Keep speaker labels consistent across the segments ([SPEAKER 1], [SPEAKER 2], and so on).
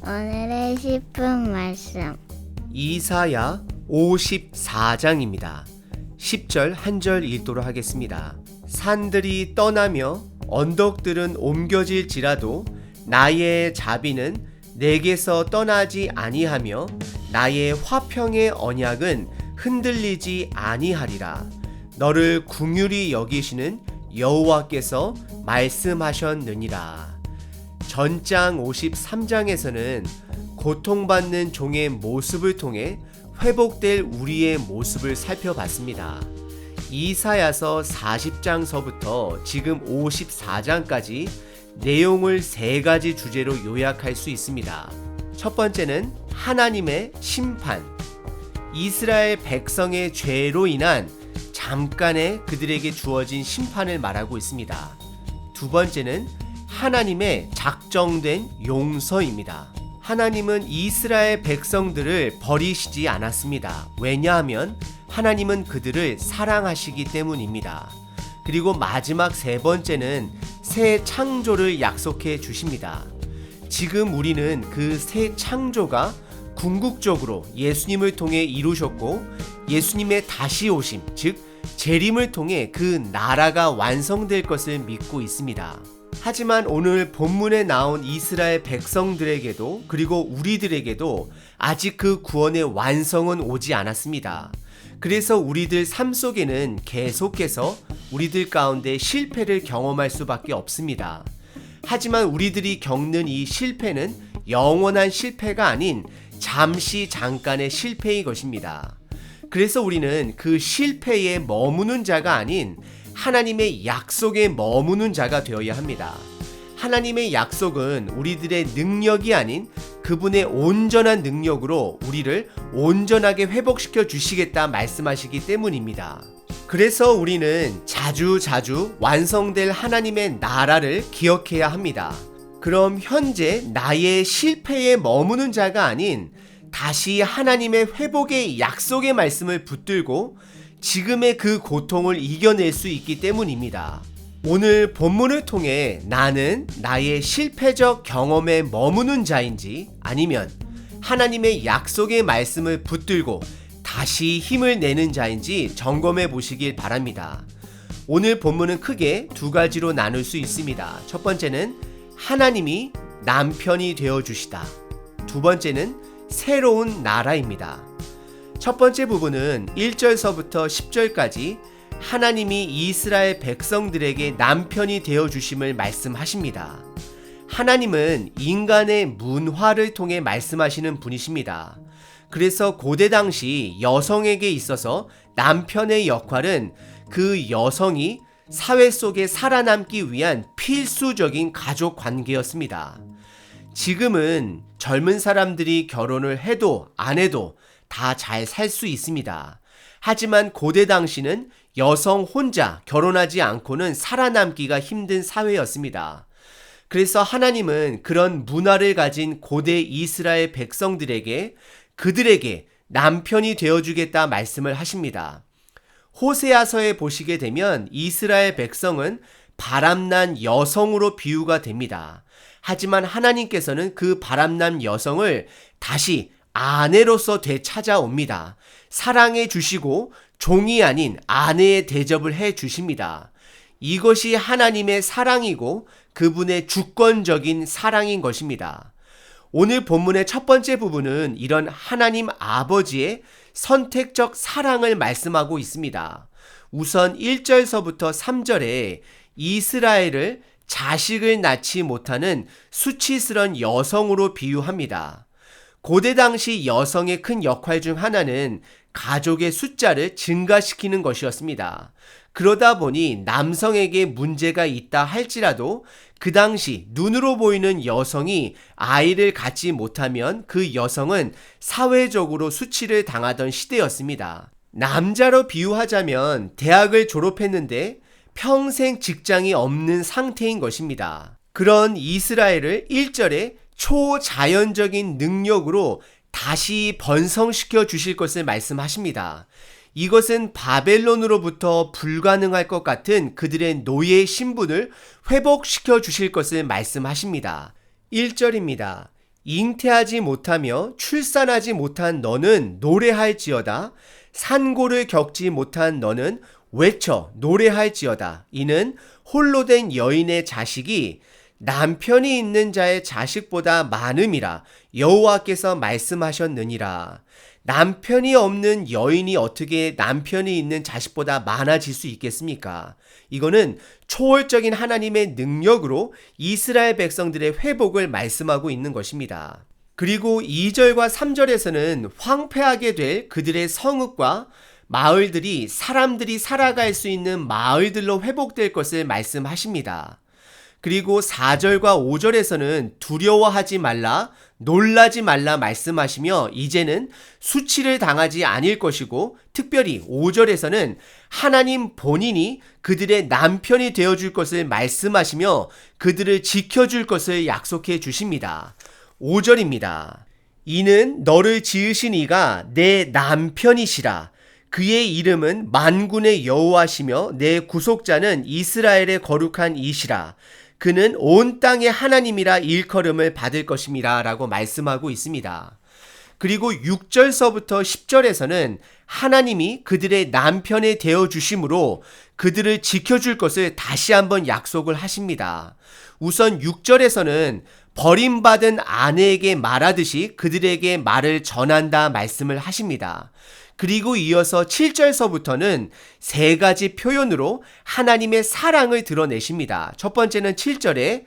[SPEAKER 1] 오늘의 10분 말씀.
[SPEAKER 2] 이사야 54장입니다. 10절 한 절 읽도록 하겠습니다. 산들이 떠나며 언덕들은 옮겨질지라도 나의 자비는 내게서 떠나지 아니하며 나의 화평의 언약은 흔들리지 아니하리라. 너를 긍휼히 여기시는 여호와께서 말씀하셨느니라. 전장 53장에서는 고통받는 종의 모습을 통해 회복될 우리의 모습을 살펴봤습니다. 이사야서 40장서부터 지금 54장까지 내용을 세 가지 주제로 요약할 수 있습니다. 첫 번째는 하나님의 심판, 이스라엘 백성의 죄로 인한 잠깐의 그들에게 주어진 심판을 말하고 있습니다. 두 번째는 하나님의 작정된 용서입니다. 하나님은 이스라엘 백성들을 버리시지 않았습니다. 왜냐하면 하나님은 그들을 사랑하시기 때문입니다. 그리고 마지막 세 번째는 새 창조를 약속해 주십니다. 지금 우리는 그 새 창조가 궁극적으로 예수님을 통해 이루셨고 예수님의 다시 오심, 즉 재림을 통해 그 나라가 완성될 것을 믿고 있습니다. 하지만 오늘 본문에 나온 이스라엘 백성들에게도 그리고 우리들에게도 아직 그 구원의 완성은 오지 않았습니다. 그래서 우리들 삶 속에는 계속해서 우리들 가운데 실패를 경험할 수밖에 없습니다. 하지만 우리들이 겪는 이 실패는 영원한 실패가 아닌 잠깐의 실패인 것입니다. 그래서 우리는 그 실패에 머무는 자가 아닌 하나님의 약속에 머무는 자가 되어야 합니다. 하나님의 약속은 우리들의 능력이 아닌 그분의 온전한 능력으로 우리를 온전하게 회복시켜 주시겠다 말씀하시기 때문입니다. 그래서 우리는 자주 완성될 하나님의 나라를 기억해야 합니다. 그럼 현재 나의 실패에 머무는 자가 아닌 다시 하나님의 회복의 약속의 말씀을 붙들고 지금의 그 고통을 이겨낼 수 있기 때문입니다. 오늘 본문을 통해 나는 나의 실패적 경험에 머무는 자인지 아니면 하나님의 약속의 말씀을 붙들고 다시 힘을 내는 자인지 점검해 보시길 바랍니다. 오늘 본문은 크게 두 가지로 나눌 수 있습니다. 첫 번째는 하나님이 남편이 되어 주시다. 두 번째는 새로운 나라입니다. 첫 번째 부분은 1절서부터 10절까지 하나님이 이스라엘 백성들에게 남편이 되어 주심을 말씀하십니다. 하나님은 인간의 문화를 통해 말씀하시는 분이십니다. 그래서 고대 당시 여성에게 있어서 남편의 역할은 그 여성이 사회 속에 살아남기 위한 필수적인 가족 관계였습니다. 지금은 젊은 사람들이 결혼을 해도 안 해도 다 잘 살 수 있습니다. 하지만 고대 당시는 여성 혼자 결혼하지 않고는 살아남기가 힘든 사회였습니다. 그래서 하나님은 그런 문화를 가진 고대 이스라엘 백성들에게 그들에게 남편이 되어주겠다 말씀을 하십니다. 호세아서에 보시게 되면 이스라엘 백성은 바람난 여성으로 비유가 됩니다. 하지만 하나님께서는 그 바람난 여성을 다시 아내로서 되찾아옵니다. 사랑해 주시고 종이 아닌 아내의 대접을 해 주십니다. 이것이 하나님의 사랑이고 그분의 주권적인 사랑인 것입니다. 오늘 본문의 첫 번째 부분은 이런 하나님 아버지의 선택적 사랑을 말씀하고 있습니다. 우선 1절서부터 3절에 이스라엘을 자식을 낳지 못하는 수치스런 여성으로 비유합니다. 고대 당시 여성의 큰 역할 중 하나는 가족의 숫자를 증가시키는 것이었습니다. 그러다 보니 남성에게 문제가 있다 할지라도 그 당시 눈으로 보이는 여성이 아이를 갖지 못하면 그 여성은 사회적으로 수치를 당하던 시대였습니다. 남자로 비유하자면 대학을 졸업했는데 평생 직장이 없는 상태인 것입니다. 그런 이스라엘을 1절에 초자연적인 능력으로 다시 번성시켜 주실 것을 말씀하십니다. 이것은 바벨론으로부터 불가능할 것 같은 그들의 노예 신분을 회복시켜 주실 것을 말씀하십니다. 1절입니다. 잉태하지 못하며 출산하지 못한 너는 노래할지어다. 산고를 겪지 못한 너는 외쳐 노래할지어다. 이는 홀로 된 여인의 자식이 남편이 있는 자의 자식보다 많음이라 여호와께서 말씀하셨느니라. 남편이 없는 여인이 어떻게 남편이 있는 자식보다 많아질 수 있겠습니까? 이거는 초월적인 하나님의 능력으로 이스라엘 백성들의 회복을 말씀하고 있는 것입니다. 그리고 2절과 3절에서는 황폐하게 될 그들의 성읍과 마을들이 사람들이 살아갈 수 있는 마을들로 회복될 것을 말씀하십니다. 그리고 4절과 5절에서는 두려워하지 말라, 놀라지 말라 말씀하시며 이제는 수치를 당하지 않을 것이고 특별히 5절에서는 하나님 본인이 그들의 남편이 되어줄 것을 말씀하시며 그들을 지켜줄 것을 약속해 주십니다. 5절입니다. 이는 너를 지으신 이가 내 남편이시라. 그의 이름은 만군의 여호와시며 내 구속자는 이스라엘의 거룩한 이시라. 그는 온 땅의 하나님이라 일컬음을 받을 것임이라 라고 말씀하고 있습니다. 그리고 6절서부터 10절에서는 하나님이 그들의 남편이 되어주심으로 그들을 지켜줄 것을 다시 한번 약속을 하십니다. 우선 6절에서는 버림받은 아내에게 말하듯이 그들에게 말을 전한다 말씀을 하십니다. 그리고 이어서 7절서부터는 세 가지 표현으로 하나님의 사랑을 드러내십니다. 첫 번째는 7절에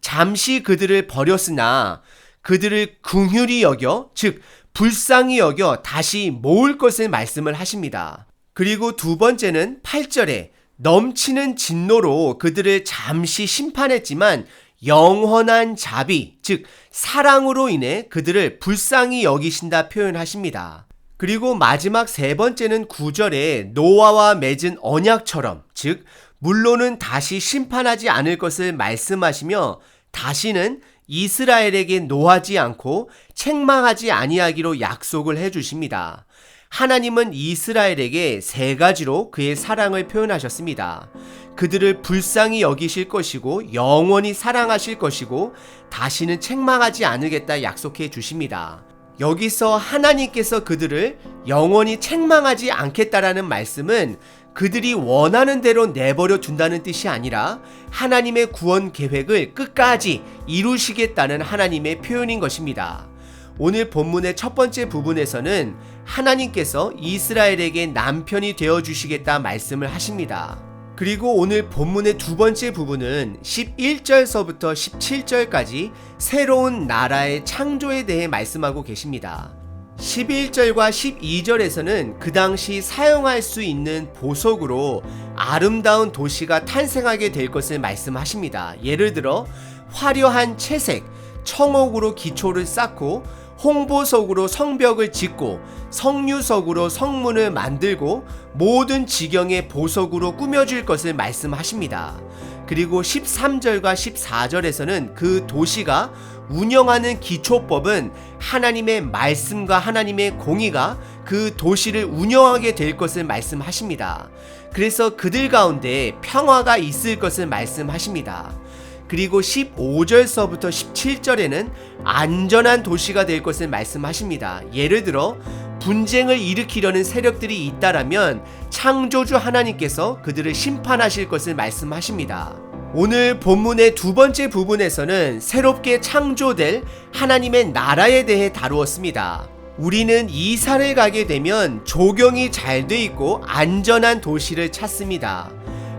[SPEAKER 2] 잠시 그들을 버렸으나 그들을 긍휼히 여겨 즉 불쌍히 여겨 다시 모을 것을 말씀을 하십니다. 그리고 두 번째는 8절에 넘치는 진노로 그들을 잠시 심판했지만 영원한 자비 즉 사랑으로 인해 그들을 불쌍히 여기신다 표현하십니다. 그리고 마지막 세 번째는 9절에 노아와 맺은 언약처럼 즉 물로는 다시 심판하지 않을 것을 말씀하시며 다시는 이스라엘에게 노하지 않고 책망하지 아니하기로 약속을 해주십니다. 하나님은 이스라엘에게 세 가지로 그의 사랑을 표현하셨습니다. 그들을 불쌍히 여기실 것이고 영원히 사랑하실 것이고 다시는 책망하지 않으겠다 약속해 주십니다. 여기서 하나님께서 그들을 영원히 책망하지 않겠다라는 말씀은 그들이 원하는 대로 내버려 둔다는 뜻이 아니라 하나님의 구원 계획을 끝까지 이루시겠다는 하나님의 표현인 것입니다. 오늘 본문의 첫 번째 부분에서는 하나님께서 이스라엘에게 남편이 되어주시겠다 말씀을 하십니다. 그리고 오늘 본문의 두 번째 부분은 11절서부터 17절까지 새로운 나라의 창조에 대해 말씀하고 계십니다. 11절과 12절에서는 그 당시 사용할 수 있는 보석으로 아름다운 도시가 탄생하게 될 것을 말씀하십니다. 예를 들어 화려한 채색, 청옥으로 기초를 쌓고 홍보석으로 성벽을 짓고 석류석으로 성문을 만들고 모든 지경의 보석으로 꾸며줄 것을 말씀하십니다. 그리고 13절과 14절에서는 그 도시가 운영하는 기초법은 하나님의 말씀과 하나님의 공의가 그 도시를 운영하게 될 것을 말씀하십니다. 그래서 그들 가운데 평화가 있을 것을 말씀하십니다. 그리고 15절서부터 17절에는 안전한 도시가 될 것을 말씀하십니다. 예를 들어 분쟁을 일으키려는 세력들이 있다라면 창조주 하나님께서 그들을 심판하실 것을 말씀하십니다. 오늘 본문의 두 번째 부분에서는 새롭게 창조될 하나님의 나라에 대해 다루었습니다. 우리는 이사를 가게 되면 조경이 잘 돼 있고 안전한 도시를 찾습니다.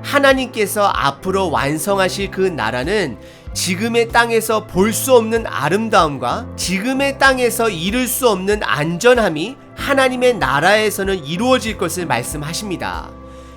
[SPEAKER 2] 하나님께서 앞으로 완성하실 그 나라는 지금의 땅에서 볼 수 없는 아름다움과 지금의 땅에서 이룰 수 없는 안전함이 하나님의 나라에서는 이루어질 것을 말씀하십니다.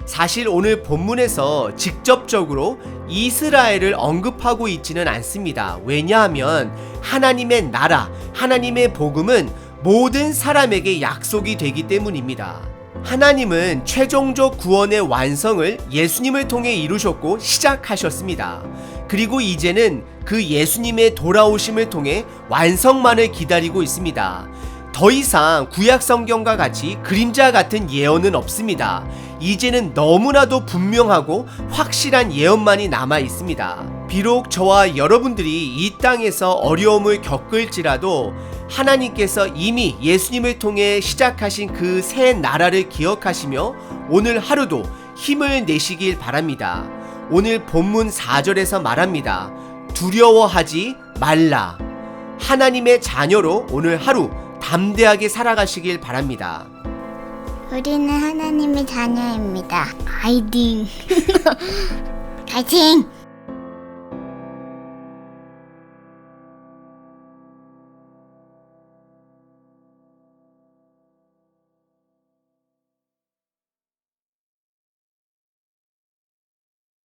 [SPEAKER 2] 사실 오늘 본문에서 직접적으로 이스라엘을 언급하고 있지는 않습니다. 왜냐하면 하나님의 나라, 하나님의 복음은 모든 사람에게 약속이 되기 때문입니다. 하나님은 최종적 구원의 완성을 예수님을 통해 이루셨고 시작하셨습니다. 그리고 이제는 그 예수님의 돌아오심을 통해 완성만을 기다리고 있습니다. 더 이상 구약 성경과 같이 그림자 같은 예언은 없습니다. 이제는 너무나도 분명하고 확실한 예언만이 남아 있습니다. 비록 저와 여러분들이 이 땅에서 어려움을 겪을지라도 하나님께서 이미 예수님을 통해 시작하신 그 새 나라를 기억하시며 오늘 하루도 힘을 내시길 바랍니다. 오늘 본문 4절에서 말합니다. 두려워하지 말라. 하나님의 자녀로 오늘 하루 담대하게 살아가시길 바랍니다.
[SPEAKER 1] 우리는 하나님의 자녀입니다. 파이팅! 파이팅!